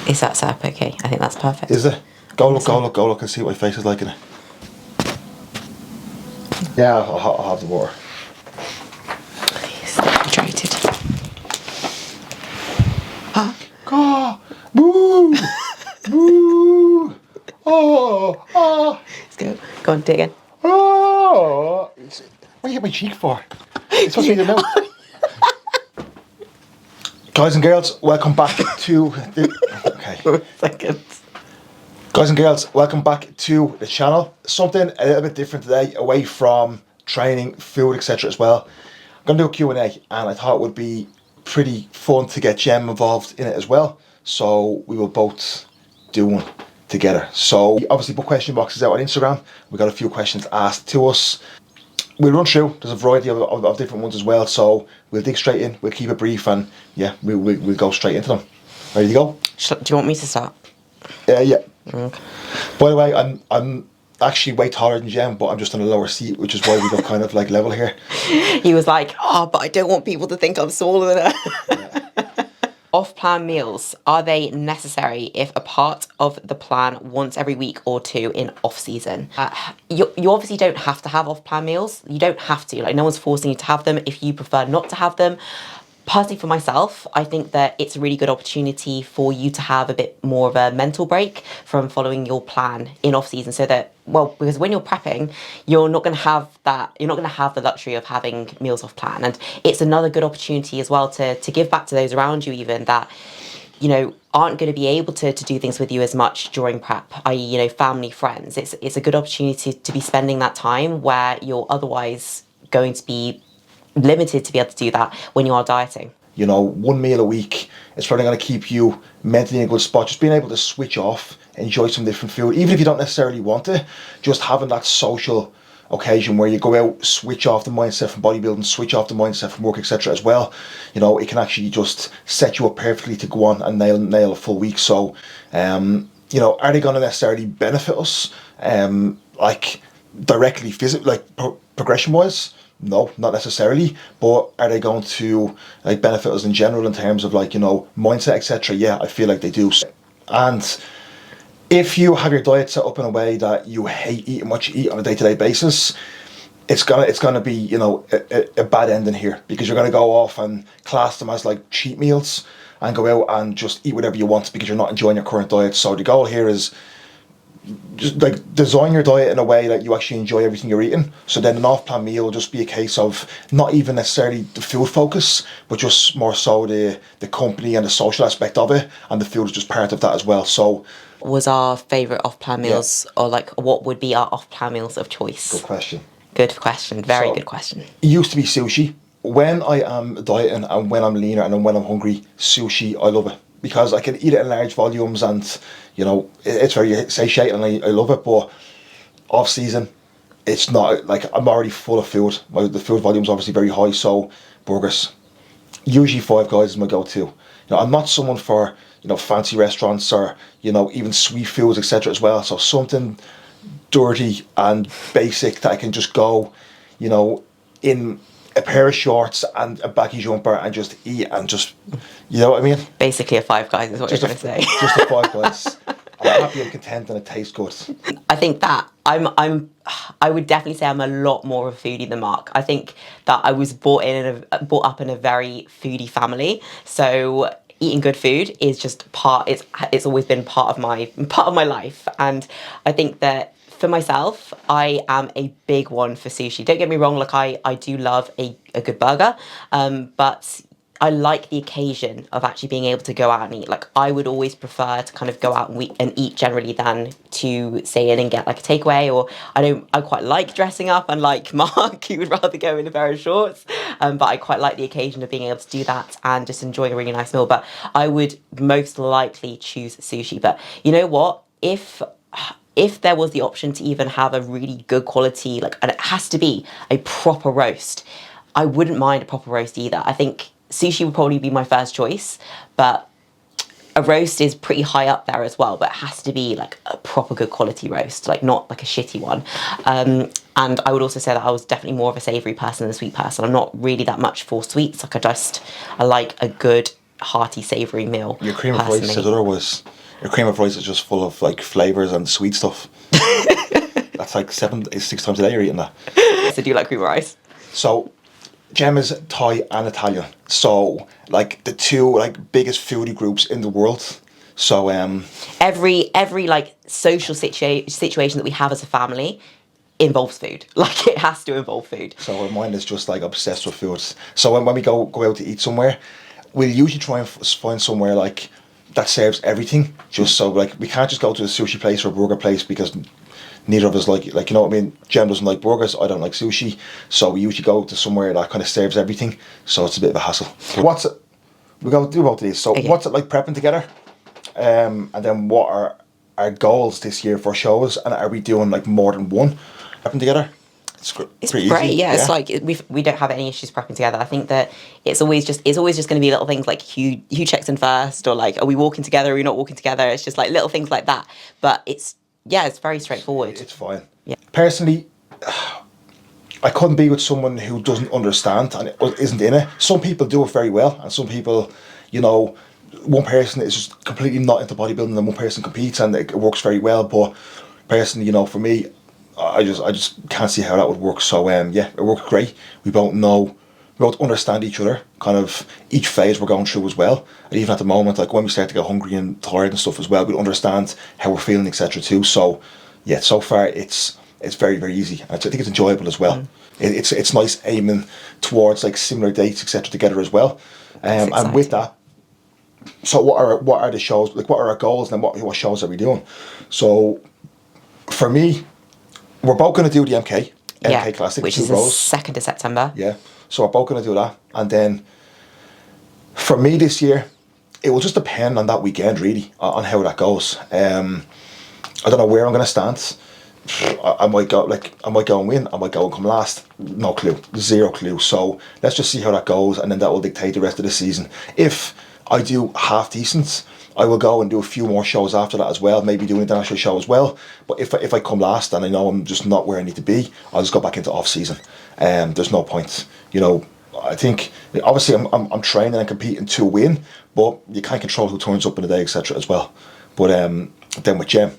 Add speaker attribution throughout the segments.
Speaker 1: Is that set up okay? I think that's perfect.
Speaker 2: Is it? Go look and see what my face is like in it. Yeah, I'll have the water.
Speaker 1: He's hydrated.
Speaker 2: Oh, boo! Boo! Oh!
Speaker 1: Let's go. Go on, do it again.
Speaker 2: Oh! What do you hit my cheek for? It's supposed to be the milk. Guys and girls, welcome back to the... Okay.
Speaker 1: 4 seconds.
Speaker 2: Guys and girls, welcome back to the channel. Something a little bit different today, away from training, food, etc. as well. I'm going to do a Q&A, and I thought it would be pretty fun to get Jem involved in it as well. So we will both do one together. So we obviously put question boxes out on Instagram. We got a few questions asked to us. We'll run through. There's a variety of different ones as well. So we'll dig straight in. We'll keep it brief, and yeah, we'll go straight into them. Ready to go?
Speaker 1: Do you want me to start?
Speaker 2: Yeah.
Speaker 1: Okay.
Speaker 2: By the way, I'm actually way taller than Jem, but I'm just on a lower seat, which is why we got kind of like level here.
Speaker 1: He was like, oh, but I don't want people to think I'm smaller than her.
Speaker 2: Yeah.
Speaker 1: Off-plan meals, are they necessary if a part of the plan once every week or two in off-season? You obviously don't have to have off-plan meals. You don't have to. Like, no one's forcing you to have them if you prefer not to have them. Personally, for myself, I think that it's a really good opportunity for you to have a bit more of a mental break from following your plan in off season, so that, well, because when you're prepping, you're not going to have the luxury of having meals off plan. And it's another good opportunity as well to give back to those around you, even that, you know, aren't going to be able to do things with you as much during prep, i.e., you know, family, friends. It's a good opportunity to be spending that time where you're otherwise going to be limited to be able to do that when you are dieting.
Speaker 2: You know, one meal a week is probably going to keep you mentally in a good spot. Just being able to switch off, enjoy some different food, even if you don't necessarily want it, just having that social occasion where you go out, switch off the mindset from bodybuilding, switch off the mindset from work, etc. as well. You know, it can actually just set you up perfectly to go on and nail a full week. So, you know, are they going to necessarily benefit us, like directly, physically, like progression wise? No, not necessarily, but are they going to like benefit us in general in terms of, like, you know, mindset, etc.? Yeah, I feel like they do. And if you have your diet set up in a way that you hate eating what you eat on a day-to-day basis, it's gonna be, you know, a bad ending here, because you're gonna go off and class them as like cheat meals and go out and just eat whatever you want because you're not enjoying your current diet. So the goal here is just like design your diet in a way that you actually enjoy everything you're eating. So then an off-plan meal will just be a case of not even necessarily the food focus, but just more so the company and the social aspect of it, and the food is just part of that as well. So
Speaker 1: was our favourite off-plan meals, or like what would be our off-plan meals of choice?
Speaker 2: Good question.
Speaker 1: Good question. Very good question.
Speaker 2: It used to be sushi. When I am dieting and when I'm leaner and when I'm hungry, sushi, I love it, because I can eat it in large volumes, and you know, it's very satiating, and I love it. But off season, it's not like I'm already full of food. The food volume is obviously very high, so burgers. Usually Five Guys is my go-to. You know, I'm not someone for, you know, fancy restaurants or, you know, even sweet foods, etc. as well. So something dirty and basic that I can just go, you know, in a pair of shorts and a baggy jumper and just eat and just, you know what I mean?
Speaker 1: Basically a Five Guys is what you're going to say.
Speaker 2: Just a Five Guys. I'm happy and content and it tastes good.
Speaker 1: I think that I would definitely say I'm a lot more of a foodie than Mark. I think that I was brought up in a very foodie family. So eating good food is just it's always been part of my life. And I think that for myself, I am a big one for sushi. Don't get me wrong, like I do love a good burger, but I like the occasion of actually being able to go out and eat. Like, I would always prefer to kind of go out and eat generally than to stay in and get like a takeaway. Or I quite like dressing up, unlike Mark, who would rather go in a pair of shorts. But I quite like the occasion of being able to do that and just enjoying a really nice meal. But I would most likely choose sushi. But you know what? If there was the option to even have a really good quality, like, and it has to be a proper roast, I wouldn't mind a proper roast either. I think sushi would probably be my first choice, but a roast is pretty high up there as well, but it has to be like a proper good quality roast, like not like a shitty one. And I would also say that I was definitely more of a savoury person than a sweet person. I'm not really that much for sweets. Like I like a good hearty savoury meal.
Speaker 2: Your cream of rice says otherwise. Your cream of rice is just full of like flavors and sweet stuff. That's like 6 times a day you're eating that.
Speaker 1: So do you like cream of rice?
Speaker 2: So Gem is Thai and Italian. So like the two like biggest foodie groups in the world. So
Speaker 1: Every like social situation that we have as a family involves food. Like it has to involve food.
Speaker 2: So our mind is just like obsessed with food. So when we go out to eat somewhere, we'll usually try and find somewhere like that serves everything. Just so like we can't just go to a sushi place or a burger place because neither of us like you know what I mean. Jem doesn't like burgers. I don't like sushi. So we usually go to somewhere that kind of serves everything. So it's a bit of a hassle. What's it? We go do both of these. So
Speaker 1: Okay.
Speaker 2: what's it like prepping together? And then what are our goals this year for shows? And are we doing like more than one prepping together? It's pretty
Speaker 1: Great,
Speaker 2: easy.
Speaker 1: yeah. It's like we don't have any issues prepping together. I think that it's always just going to be little things like who checks in first, or like are we walking together? Are we not walking together? It's just like little things like that. But it's very straightforward.
Speaker 2: It's fine.
Speaker 1: Yeah.
Speaker 2: Personally, I couldn't be with someone who doesn't understand and isn't in it. Some people do it very well, and some people, you know, one person is just completely not into bodybuilding, and one person competes, and it works very well. But personally, you know, for me, I just can't see how that would work. So yeah, it worked great. We both know, we both understand each other, kind of each phase we're going through as well. And even at the moment, like when we start to get hungry and tired and stuff as well, we understand how we're feeling, etc. too. So yeah, so far it's very, very easy. I think it's enjoyable as well. It's nice aiming towards like similar dates, etc. together as well. And with that, so what are the shows, like what are our goals, and what shows are we doing? So for me, we're both going to do the MK Classic,
Speaker 1: which is the 2nd of September.
Speaker 2: Yeah, so we're both going to do that, and then for me this year, it will just depend on that weekend really, on how that goes. I don't know where I'm going to stand. I might go and win. I might go and come last. No clue, zero clue. So let's just see how that goes, and then that will dictate the rest of the season. If I do half decent, I will go and do a few more shows after that as well. Maybe do an international show as well. But if I come last and I know I'm just not where I need to be, I'll just go back into off season. There's no point, you know. I think obviously I'm training and competing to win, but you can't control who turns up in the day, etc. as well. But then with Jem.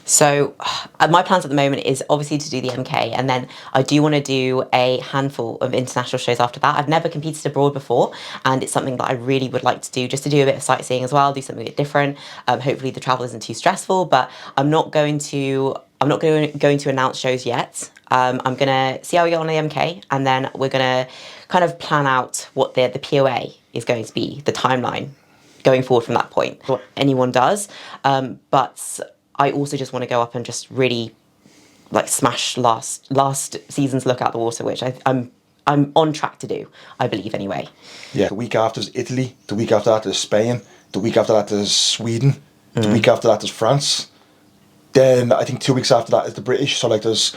Speaker 1: So my plans at the moment is obviously to do the MK, and then I do want to do a handful of international shows after that. I've never competed abroad before, and it's something that I really would like to do, just to do a bit of sightseeing as well, do something a bit different. Hopefully the travel isn't too stressful, but I'm not going to announce shows yet. I'm gonna see how we get on the MK, and then we're gonna kind of plan out what the POA is going to be, the timeline going forward from that point. What anyone does, but I also just want to go up and just really like smash last season's look out the water, which I'm on track to do, I believe anyway.
Speaker 2: Yeah, the week after is Italy, the week after that is Spain, the week after that is Sweden, the week after that is France. Then I think 2 weeks after that is the British. So like there's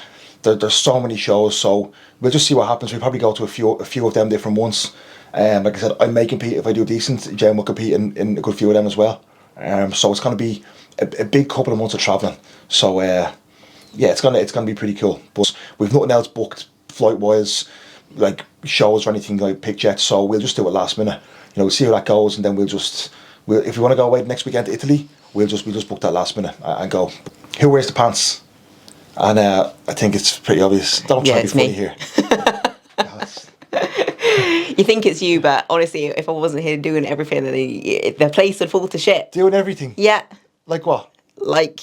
Speaker 2: so many shows. So we'll just see what happens. We'll probably go to a few of them different ones. Like I said, I may compete if I do decent. Jen will compete in a good few of them as well. So it's going to be a big couple of months of travelling. So yeah, it's gonna be pretty cool. But we've nothing else booked flight wise, like shows or anything like pick jets. So we'll just do it last minute. You know, we'll see how that goes, and then we'll if we want to go away next weekend to Italy, we'll just book that last minute and go. Who wears the pants? And I think it's pretty obvious. Don't try to be funny here.
Speaker 1: You think it's you, but honestly, if I wasn't here doing everything, then the place would fall to shit.
Speaker 2: Doing everything?
Speaker 1: Yeah.
Speaker 2: Like what?
Speaker 1: Like,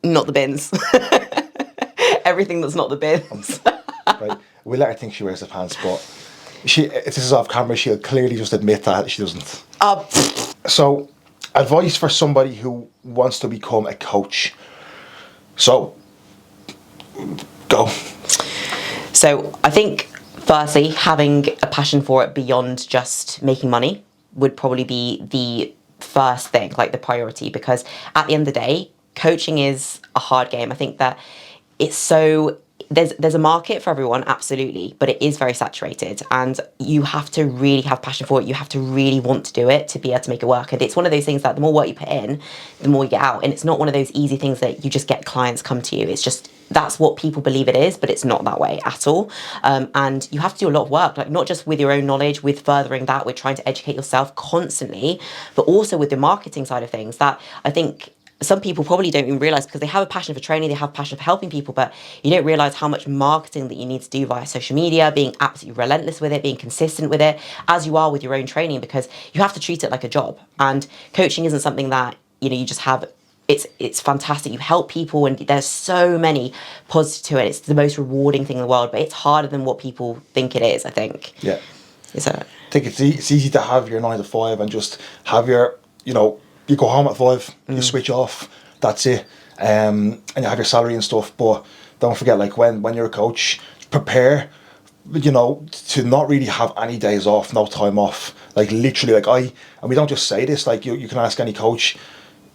Speaker 1: not the bins. Everything that's not the bins.
Speaker 2: Right. We'll let her think she wears the pants, but if this is off camera, she'll clearly just admit that she doesn't. So, advice for somebody who wants to become a coach. So, go.
Speaker 1: So, I think, firstly, having a passion for it beyond just making money would probably be the first thing, like the priority, because at the end of the day, coaching is a hard game. I think that it's so... There's a market for everyone, absolutely, but it is very saturated, and you have to really have passion for it. You have to really want to do it to be able to make it work. And it's one of those things that the more work you put in, the more you get out. And it's not one of those easy things that you just get clients come to you. It's just that's what people believe it is, but it's not that way at all. And you have to do a lot of work, like not just with your own knowledge, with furthering that, with trying to educate yourself constantly, but also with the marketing side of things that I think some people probably don't even realize, because they have a passion for training, they have a passion for helping people, but you don't realize how much marketing that you need to do via social media, being absolutely relentless with it, being consistent with it, as you are with your own training, because you have to treat it like a job. And coaching isn't something that, you just have. It's fantastic. You help people, and there's so many positives to it. It's the most rewarding thing in the world, but it's harder than what people think it is, I think.
Speaker 2: Yeah.
Speaker 1: So
Speaker 2: I think it's easy to have your 9 to 5 and just have your, you go home at 5, you switch off, that's it, and you have your salary and stuff. But don't forget, like when you're a coach, prepare, to not really have any days off, no time off. Like literally, and we don't just say this. Like you can ask any coach.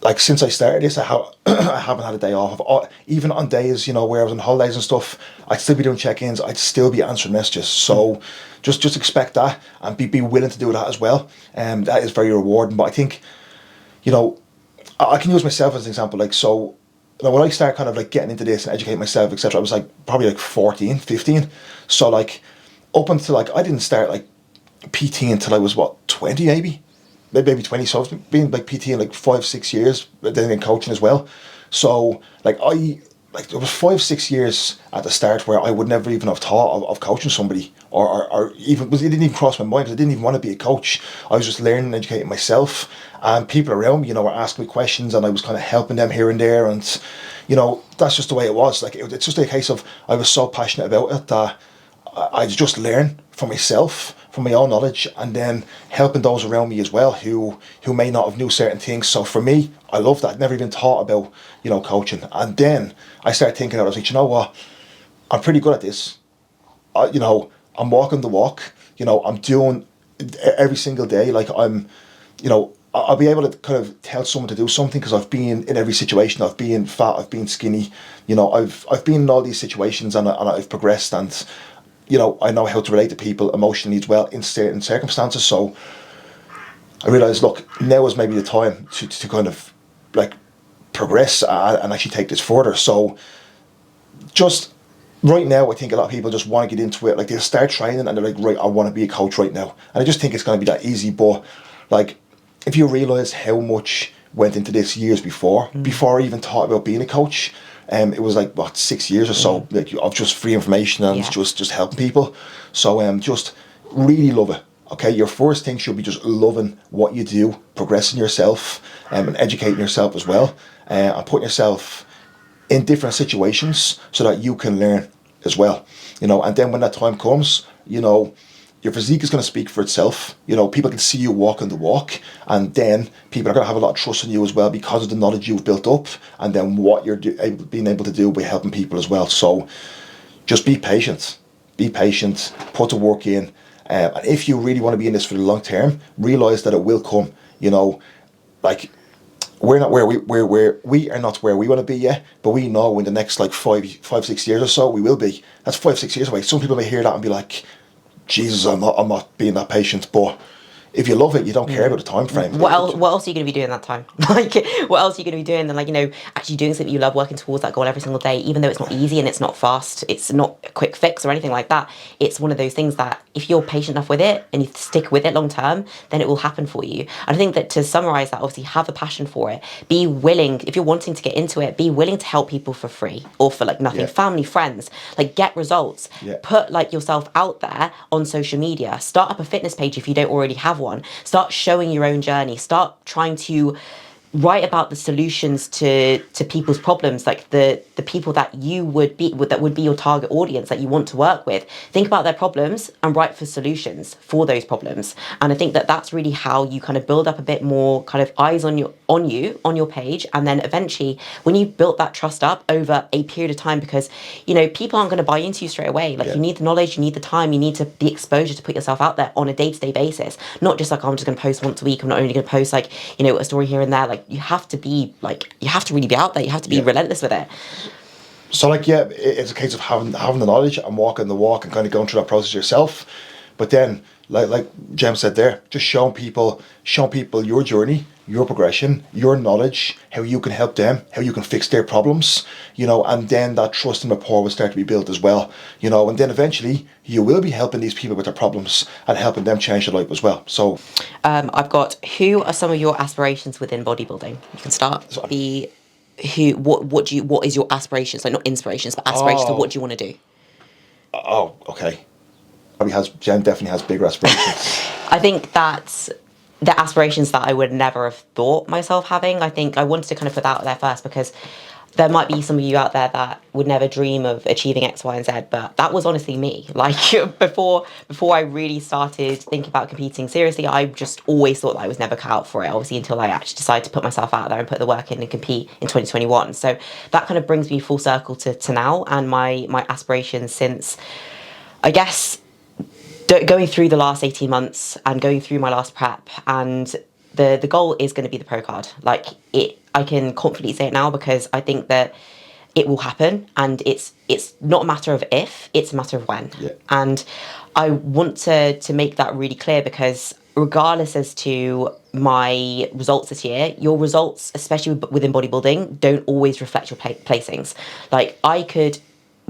Speaker 2: Like since I started this, I haven't had a day off. Even on days, where I was on holidays and stuff, I'd still be doing check-ins. I'd still be answering messages. So just expect that, and be willing to do that as well. That is very rewarding. But I think, I can use myself as an example. Like, so when I started kind of like getting into this and educating myself, etc., I was like probably like 14, 15. So like up until like, I didn't start like PT until I was 20 maybe 20. So I've been like PT in like 5-6 years, then in coaching as well. So like there was 5-6 years at the start where I would never even have thought of coaching somebody, or even, it didn't even cross my mind, because I didn't even want to be a coach. I was just learning and educating myself, and people around me, were asking me questions, and I was kind of helping them here and there, and that's just the way it was. Like it's just a case of, I was so passionate about it that I just learn from myself, from my own knowledge, and then helping those around me as well who may not have knew certain things. So for me, I love that. I'd never even thought about, coaching. And then I started thinking, I was like, you know what? I'm pretty good at this. I'm walking the walk. I'm doing every single day. Like I'll be able to kind of tell someone to do something, because I've been in every situation. I've been fat, I've been skinny. I've been in all these situations, and I've progressed, and I know how to relate to people emotionally as well in certain circumstances. So I realised, look, now is maybe the time to kind of like progress and actually take this further. So just right now, I think a lot of people just want to get into it. Like they'll start training and they're like, right, I want to be a coach right now. And I just think it's going to be that easy. But like, if you realise how much went into this years before I even thought about being a coach, it was like 6 years or so, like of just free information and just helping people. So just really love it. Okay, your first thing should be just loving what you do, progressing yourself, and educating yourself as well, and putting yourself in different situations so that you can learn as well. And then when that time comes, your physique is going to speak for itself. People can see you walking the walk, and then people are going to have a lot of trust in you as well, because of the knowledge you've built up, and then what you're being able to do by helping people as well. So just be patient, put the work in, and if you really want to be in this for the long term, realize that it will come. Like we are not where we want to be yet, but we know in the next like 5-6 years or so we will be. That's 5-6 years away. Some people may hear that and be like, Jesus, I'm not being that patient. But if you love it, you don't care about the time frame.
Speaker 1: What else are you going to be doing that time? Like, what else are you going to be doing than, like, actually doing something you love, working towards that goal every single day, even though it's not easy and it's not fast, it's not a quick fix or anything like that. It's one of those things that if you're patient enough with it and you stick with it long term, then it will happen for you. And I think that, to summarize that, obviously have a passion for it. Be willing, if you're wanting to get into it, be willing to help people for free or for like nothing. Family, friends, like get results. Put like yourself out there on social media. Start up a fitness page if you don't already have one. Start showing your own journey. Start trying to write about the solutions to people's problems, like the people that would be your target audience that you want to work with. Think about their problems and write for solutions for those problems. And I think that that's really how you kind of build up a bit more kind of eyes on your page, and then eventually when you built that trust up over a period of time, because people aren't going to buy into you straight away. Like you need the knowledge, you need the time, you need the exposure to put yourself out there on a day-to-day basis, not just like, oh, I'm just going to post once a week, I'm not only going to post like a story here and there. Like you have to really be out there, you have to be relentless with it.
Speaker 2: So it's a case of having the knowledge and walking the walk and kind of going through that process yourself. But then like Jem said there, just showing people your journey, your progression, your knowledge, how you can help them, how you can fix their problems, and then that trust and rapport will start to be built as well, and then eventually you will be helping these people with their problems and helping them change their life as well. So
Speaker 1: I've got, who are some of your aspirations within bodybuilding? You can start.
Speaker 2: So-
Speaker 1: What is your aspirations? Like not inspirations, but aspirations. So what do you want to do?
Speaker 2: oh, okay. Jen definitely has bigger aspirations.
Speaker 1: I think that's the aspirations that I would never have thought myself having. I think I wanted to kind of put that out there first because there might be some of you out there that would never dream of achieving X, Y, and Z, but that was honestly me. Like before I really started thinking about competing seriously, I just always thought that I was never cut out for it, obviously, until I actually decided to put myself out there and put the work in and compete in 2021. So that kind of brings me full circle to now and my aspirations since, I guess, going through the last 18 months and going through my last prep, and the goal is going to be the pro card. Like I can confidently say it now because I think that it will happen, and it's not a matter of if, it's a matter of when.
Speaker 2: Yeah.
Speaker 1: And I want to make that really clear because regardless as to my results this year, your results, especially within bodybuilding, don't always reflect your placings. Like I could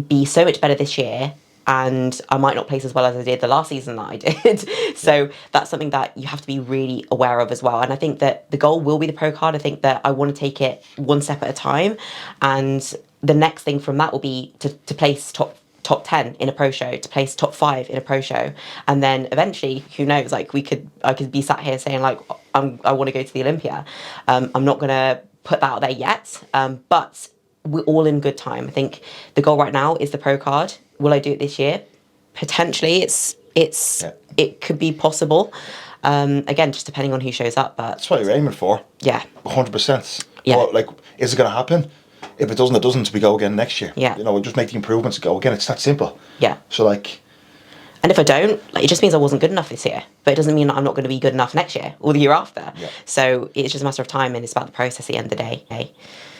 Speaker 1: be so much better this year and I might not place as well as I did the last season that I did. So that's something that you have to be really aware of as well. And I think that the goal will be the pro card. I think that I want to take it one step at a time. And the next thing from that will be to place top 10 in a pro show, to place top 5 in a pro show. And then eventually, who knows, like I could be sat here saying like, I want to go to the Olympia. I'm not going to put that out there yet, but we're all in good time. I think the goal right now is the pro card. Will I do it this year? Potentially, it could be possible. Again, just depending on who shows up. But
Speaker 2: That's what you're aiming for.
Speaker 1: Yeah.
Speaker 2: 100%.
Speaker 1: Yeah.
Speaker 2: But like, is it going to happen? If it doesn't, it doesn't. We go again next year.
Speaker 1: Yeah.
Speaker 2: We'll just make the improvements and go again. It's that simple.
Speaker 1: Yeah.
Speaker 2: So like.
Speaker 1: And if I don't, like, it just means I wasn't good enough this year. But it doesn't mean that I'm not going to be good enough next year or the year after.
Speaker 2: Yeah.
Speaker 1: So it's just a matter of time, and it's about the process at the end of the day.
Speaker 2: I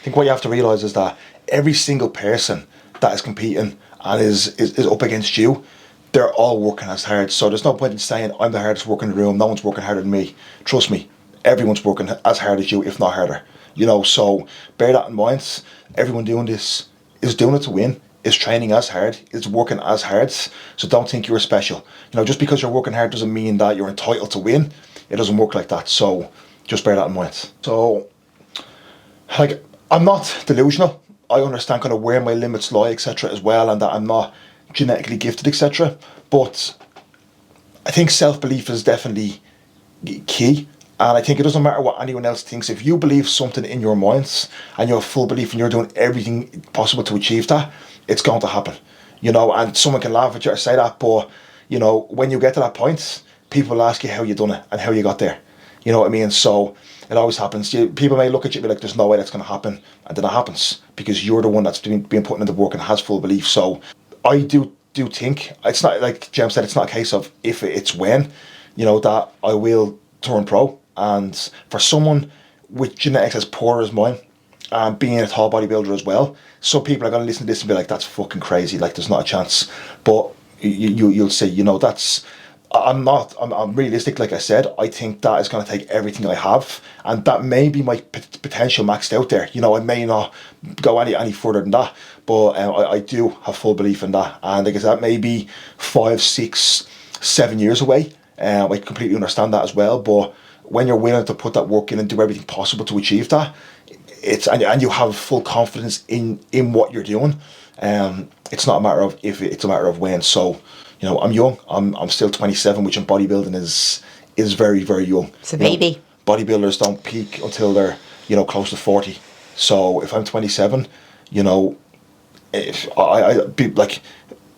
Speaker 2: think what you have to realise is that every single person that is competing and is up against you, they're all working as hard. So there's no point in saying I'm the hardest worker in the room, no one's working harder than me. Trust me, everyone's working as hard as you, if not harder. So bear that in mind. Everyone doing this is doing it to win, is training as hard, is working as hard. So don't think you're special. Just because you're working hard doesn't mean that you're entitled to win. It doesn't work like that. So just bear that in mind. So like, I'm not delusional. I understand kind of where my limits lie, etc. as well, and that I'm not genetically gifted, etc. But I think self-belief is definitely key. And I think it doesn't matter what anyone else thinks. If you believe something in your minds and you have full belief and you're doing everything possible to achieve that, it's going to happen. And someone can laugh at you or say that, but, when you get to that point, people will ask you how you done it and how you got there. You know what I mean? So it always happens. People may look at you and be like, there's no way that's going to happen. And then it happens because you're the one that's being put into work and has full belief. So I do think, it's not, like Jem said, it's not a case of if, it's when, that I will turn pro. And for someone with genetics as poor as mine, and being a tall bodybuilder as well, some people are going to listen to this and be like, that's fucking crazy, like there's not a chance. But you'll see, that's, I'm realistic, like I said. I think that is going to take everything I have, and that may be my potential maxed out there. I may not go any further than that, but I do have full belief in that. And I guess that may be 5, 6, 7 years away. I completely understand that as well, but when you're willing to put that work in and do everything possible to achieve that, and you have full confidence in what you're doing, it's not a matter of if, it's a matter of when. So I'm young. I'm still 27, which in bodybuilding is very, very young.
Speaker 1: It's a baby.
Speaker 2: Bodybuilders don't peak until they're close to 40. So if I'm 27, if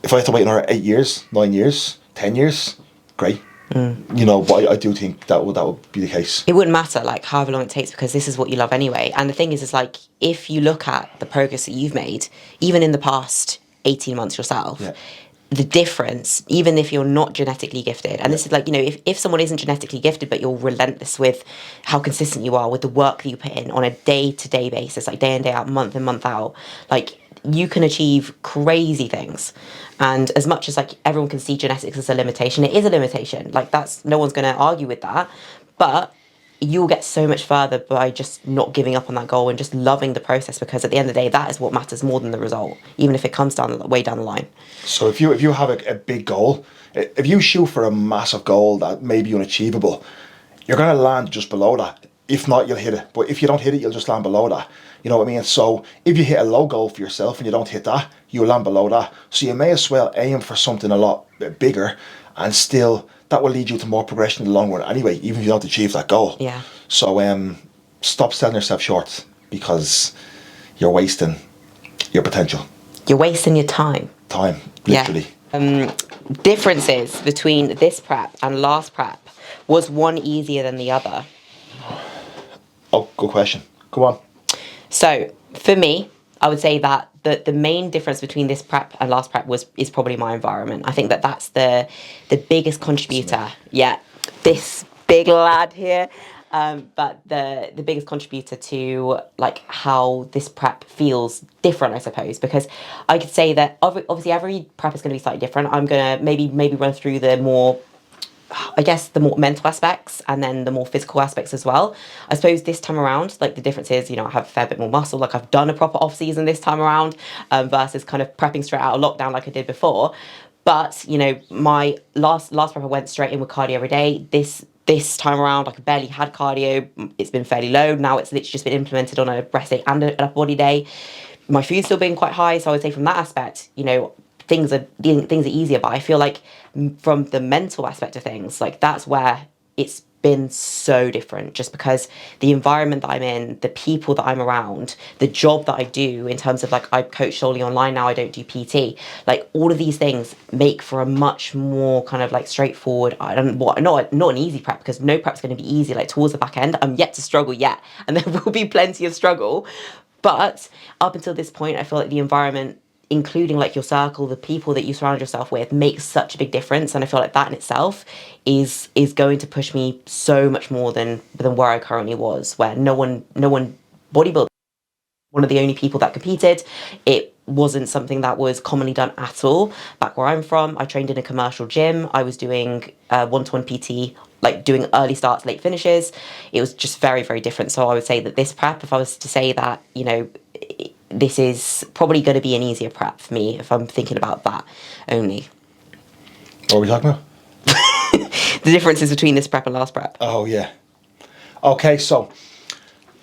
Speaker 2: if I have to wait another 8 years, 9 years, 10 years, great. But I do think that would be the case.
Speaker 1: It wouldn't matter, like, however long it takes, because this is what you love anyway. And the thing is like, if you look at the progress that you've made, even in the past 18 months yourself, the difference, even if you're not genetically gifted, and this is like, if someone isn't genetically gifted, but you're relentless with how consistent you are with the work that you put in on a day-to-day basis, like day in, day out, month in, month out, like, you can achieve crazy things. And as much as like everyone can see genetics as a limitation, it is a limitation. Like that's, no one's going to argue with that. But you'll get so much further by just not giving up on that goal and just loving the process, because at the end of the day, that is what matters more than the result, even if it comes way down the line.
Speaker 2: So if you have a big goal, if you shoot for a massive goal that may be unachievable, you're going to land just below that. If not, you'll hit it. But if you don't hit it, you'll just land below that. You know what I mean? So if you hit a low goal for yourself and you don't hit that, you'll land below that. So you may as well aim for something a lot bigger, and still that will lead you to more progression in the long run anyway, even if you don't achieve that goal.
Speaker 1: Yeah.
Speaker 2: So stop selling yourself short, because you're wasting your potential.
Speaker 1: You're wasting your time.
Speaker 2: Time, literally.
Speaker 1: Yeah. Differences between this prep and last prep. Was one easier than the other?
Speaker 2: Oh, good question. Go on.
Speaker 1: So for me, I would say that the main difference between this prep and last prep is probably my environment. I think that's the biggest contributor. Yeah, this big lad here. But the biggest contributor to like how this prep feels different, I suppose, because I could say that obviously every prep is going to be slightly different. I'm going to maybe run through the more, I guess, the more mental aspects and then the more physical aspects as well. I suppose this time around, like the difference is, I have a fair bit more muscle. Like I've done a proper off season this time around, versus kind of prepping straight out of lockdown like I did before. But, my last prep I went straight in with cardio every day. This time around, like I barely had cardio. It's been fairly low. Now it's literally just been implemented on a rest day and an upper body day. My food's still been quite high. So I would say from that aspect, things are easier, but I feel like from the mental aspect of things, like that's where it's been so different, just because the environment that I'm in, the people that I'm around, the job that I do in terms of like I coach solely online now, I don't do PT, like all of these things make for a much more kind of like straightforward, not an easy prep, because no prep's going to be easy. Like towards the back end, I'm yet to struggle yet, and there will be plenty of struggle, but up until this point I feel like the environment, including like your circle, the people that you surround yourself with, makes such a big difference. And I feel like that in itself is going to push me so much more than where I currently was, where no one bodybuilding, one of the only people that competed. It wasn't something that was commonly done at all. Back where I'm from, I trained in a commercial gym. I was doing one-to-one PT, like doing early starts, late finishes. It was just very, very different. So I would say that this prep, if I was to say that, this is probably going to be an easier prep for me if I'm thinking about that only.
Speaker 2: What are we talking about?
Speaker 1: The differences between this prep and last prep.
Speaker 2: Oh, yeah. Okay, so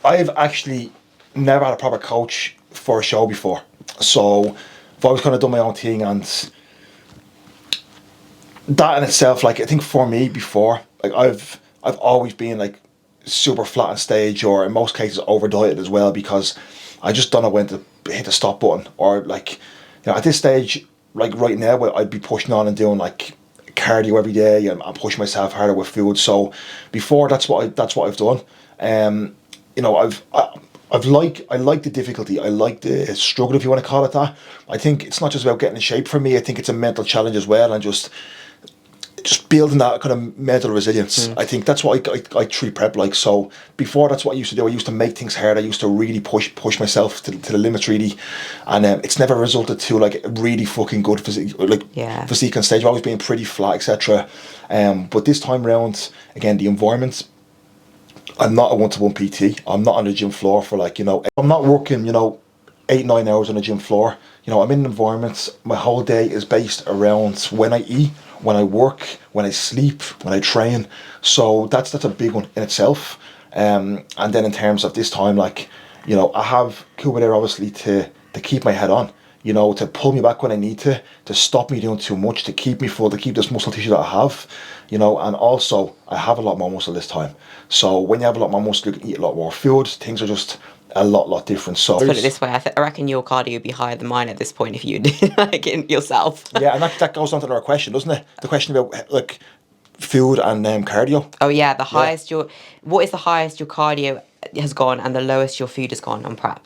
Speaker 2: I've actually never had a proper coach for a show before. So I've always kind of done my own thing, and that in itself, like I think for me before, like I've always been like super flat on stage, or in most cases over dieted as well, because I just don't know when to hit the stop button, or like, at this stage, like right now, I'd be pushing on and doing like cardio every day, and I'm pushing myself harder with food. So before, that's what I've done. I like the difficulty. I like the struggle, if you want to call it that. I think it's not just about getting in shape for me. I think it's a mental challenge as well, and just building that kind of mental resilience. I think that's what I treat prep like. So before, that's what I used to do. I used to make things hard. I used to really push myself to the limits, really, and it's never resulted to like really fucking good physique, physique on stage. I've always been pretty flat, etc. But this time round, again, the environment. I'm not a one-to-one PT. I'm not on the gym floor for I'm not working 8-9 hours on the gym floor. I'm in an environment. My whole day is based around when I eat, when I work, when I sleep, when I train. So that's a big one in itself. And then in terms of this time, I have Cuba there obviously to keep my head on, to pull me back when I need to stop me doing too much, to keep me full, to keep this muscle tissue that I have, and also I have a lot more muscle this time. So when you have a lot more muscle, you can eat a lot more food. Things are just a lot different. So
Speaker 1: let's put it this way, I reckon your cardio would be higher than mine at this point if you did like it yourself.
Speaker 2: Yeah, and that goes on to another question, doesn't it? The question about like food and cardio.
Speaker 1: Oh yeah, what is the highest your cardio has gone and the lowest your food has gone on prep?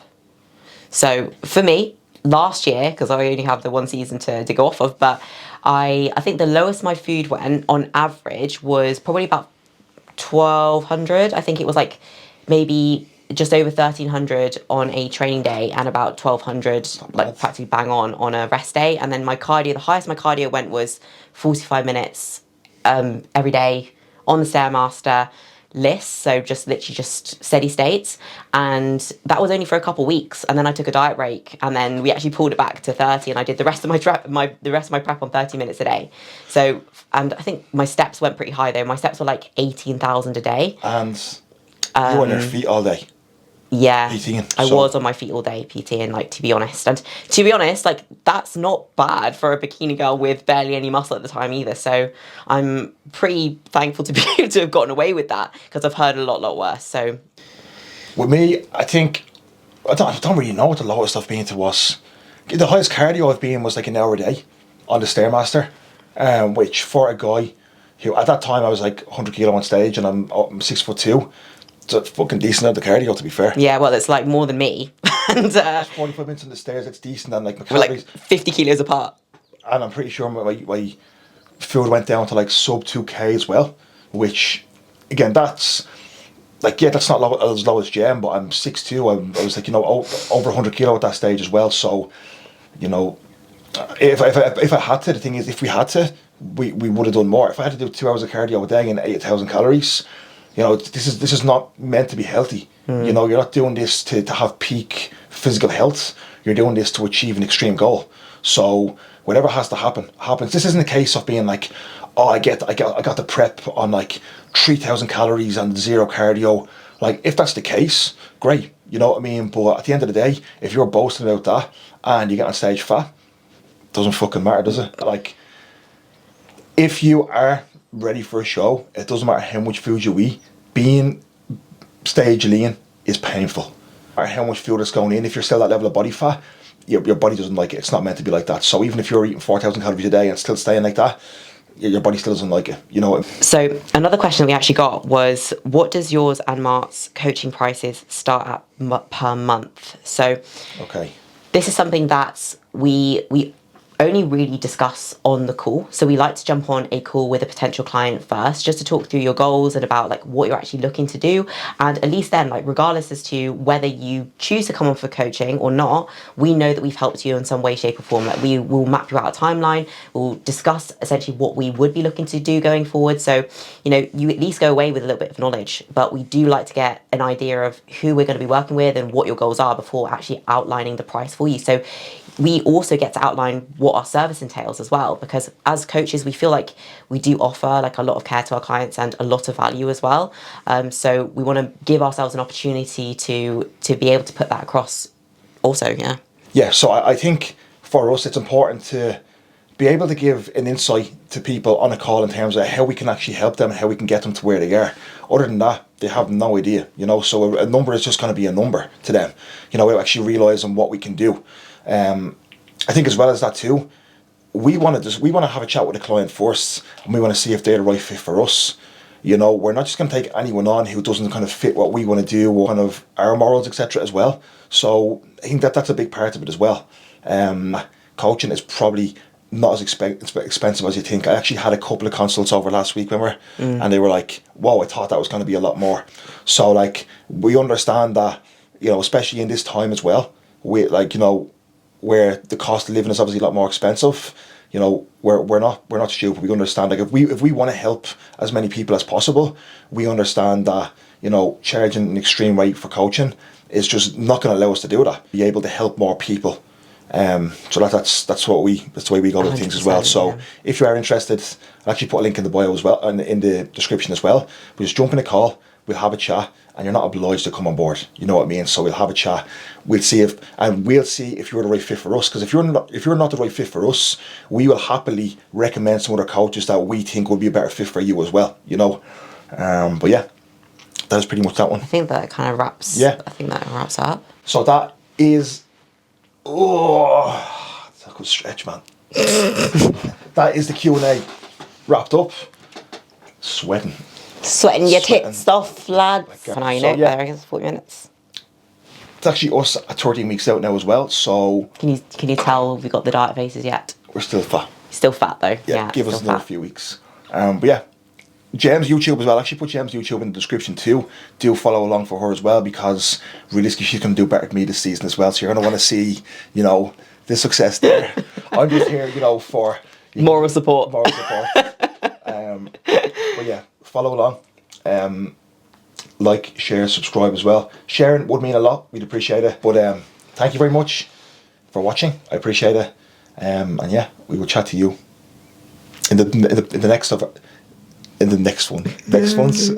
Speaker 1: So for me, last year, because I only have the one season to go off of, but I think the lowest my food went on average was probably about 1,200. I think it was like maybe just over 1,300 on a training day and about 1,200 like practically bang on a rest day. And then my cardio, the highest my cardio went was 45 minutes every day on the Stairmaster list, so just literally just steady states, and that was only for a couple weeks, and then I took a diet break, and then we actually pulled it back to 30, and I did the rest of my prep on 30 minutes a day. So, and I think my steps went pretty high though. My steps were like 18,000 a day,
Speaker 2: And you were on your feet all day.
Speaker 1: Yeah,
Speaker 2: PTing,
Speaker 1: I
Speaker 2: so-
Speaker 1: was on my feet all day PTing, like, to be honest. And to be honest, like, that's not bad for a bikini girl with barely any muscle at the time either. So I'm pretty thankful to be able to have gotten away with that, because I've heard a lot worse. So
Speaker 2: With me, I think, I don't really know what the lowest I've been to was. The highest cardio I've been was like an hour a day on the Stairmaster, which for a guy who, at that time I was like 100 kilo on stage, and I'm 6'2". It's a fucking decent amount of cardio, to be fair.
Speaker 1: yeah, well, it's like more than me. And
Speaker 2: 45 minutes on the stairs, it's decent, and like my
Speaker 1: we're like
Speaker 2: calories,
Speaker 1: 50 kilos apart.
Speaker 2: and I'm pretty sure my food went down to like sub 2k as well, which again, that's like, yeah, that's not as low as Jem, but I'm 6'2". I was like, you know, over 100 kilo at that stage as well. So, you know, if I had to, the thing is, if we had to, we would have done more. If I had to do 2 hours of cardio a day and 8,000 calories, you know, this is not meant to be healthy. You know, you're not doing this to have peak physical health. You're doing this to achieve an extreme goal. So whatever has to happen, happens. This isn't a case of being like, oh, I got the prep on like 3,000 calories and zero cardio. Like, if that's the case, great. You know what I mean? But at the end of the day, if you're boasting about that and you get on stage fat, doesn't fucking matter, does it? Like, if you are ready for a show, it doesn't matter how much food you eat. Being stage lean is painful. Or how much food is going in. If you're still that level of body fat, your body doesn't like it. It's not meant to be like that. So even if you're eating 4,000 calories a day and still staying like that, your body still doesn't like it. You know.
Speaker 1: So another question we actually got was, what does yours and Mark's coaching prices start at per month? So
Speaker 2: Okay.
Speaker 1: this is something that we only really discuss on the call. So we like to jump on a call with a potential client first, just to talk through your goals and about like what you're actually looking to do. And at least then, like, regardless as to whether you choose to come on for coaching or not, we know that we've helped you in some way, shape or form. Like, we will map you out a timeline. We'll discuss essentially what we would be looking to do going forward. So, you know, you at least go away with a little bit of knowledge, but we do like to get an idea of who we're going to be working with and what your goals are before actually outlining the price for you. So we also get to outline what our service entails as well, because as coaches, we feel like we do offer like a lot of care to our clients and a lot of value as well. So we want to give ourselves an opportunity to be able to put that across also, yeah.
Speaker 2: Yeah, so I think for us, it's important to be able to give an insight to people on a call in terms of how we can actually help them, how we can get them to where they are. Other than that, they have no idea, you know, so a number is just going to be a number to them, you know, without actually realising what we can do. I think as well as that too, we want to have a chat with the client first, and we want to see if they're the right fit for us. You know, we're not just going to take anyone on who doesn't kind of fit what we want to do, or kind of our morals, etc. as well. So I think that's a big part of it as well. Coaching is probably not as expensive as you think. I actually had a couple of consults over last week, remember? And they were like, whoa, I thought that was going to be a lot more. So like, we understand that, you know, especially in this time as well, we, like, you know, where the cost of living is obviously a lot more expensive, you know, we're not stupid. We understand, like, if we want to help as many people as possible, we understand that, you know, charging an extreme rate for coaching is just not going to allow us to do that. Be able to help more people. So that's the way we go with things as well. So
Speaker 1: yeah.
Speaker 2: if you are interested, I'll actually put a link in the bio as well, and in the description as well. We just jump in a call, we'll have a chat, and you're not obliged to come on board. You know what I mean? So we'll have a chat. We'll see if you're the right fit for us. Because if you're not the right fit for us, we will happily recommend some other coaches that we think would be a better fit for you as well. You know, but yeah, that's pretty much that one.
Speaker 1: I think that kind of wraps.
Speaker 2: Yeah.
Speaker 1: I think that wraps up.
Speaker 2: So that is. Oh, that's a good stretch, man. That is the Q&A wrapped up. Sweating
Speaker 1: Your tits off, lads.
Speaker 2: God.
Speaker 1: And I
Speaker 2: So,
Speaker 1: know,
Speaker 2: yeah.
Speaker 1: I guess 40 minutes.
Speaker 2: It's actually us at 13 weeks out now as well, so
Speaker 1: Can you tell we got the diet faces yet?
Speaker 2: we're still fat.
Speaker 1: Still fat though.
Speaker 2: Yeah, give us
Speaker 1: still
Speaker 2: another
Speaker 1: fat.
Speaker 2: few weeks. But yeah, Gem's YouTube as well. Actually, put Gem's YouTube in the description too. Do follow along for her as well, because realistically, she's going to do better than me this season as well. So you're going to want to see, you know, the success there. I'm just here, you know, for
Speaker 1: Moral support.
Speaker 2: Moral support. But yeah, follow along. Like, share, subscribe as well. Sharing would mean a lot. We'd appreciate it. But thank you very much for watching. I appreciate it. And yeah, we will chat to you in the next one. Next ones.